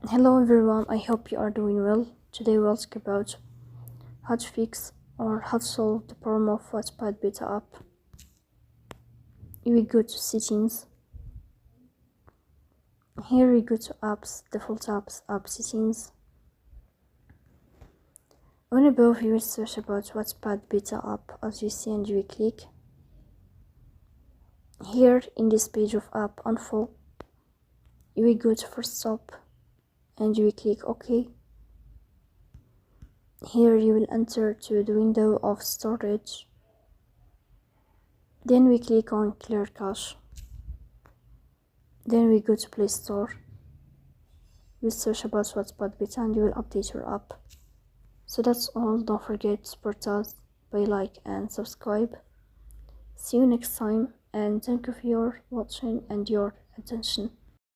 Hello everyone, I hope you are doing well. Today we'll talk about how to fix or how to solve the problem of Wattpad beta app. We go to settings. Here we go to apps, default apps, app settings. On above you will search about Wattpad beta app as you see and you will click. Here in this page of app info, you will go to first stop and you will click OK. Here you will enter to the window of storage. Then we click on clear cache. Then we go to Play Store. You search about Wattpad beta and you will update your app. So that's all. Don't forget to support us by like and subscribe. See you next time and thank you for your watching and your attention.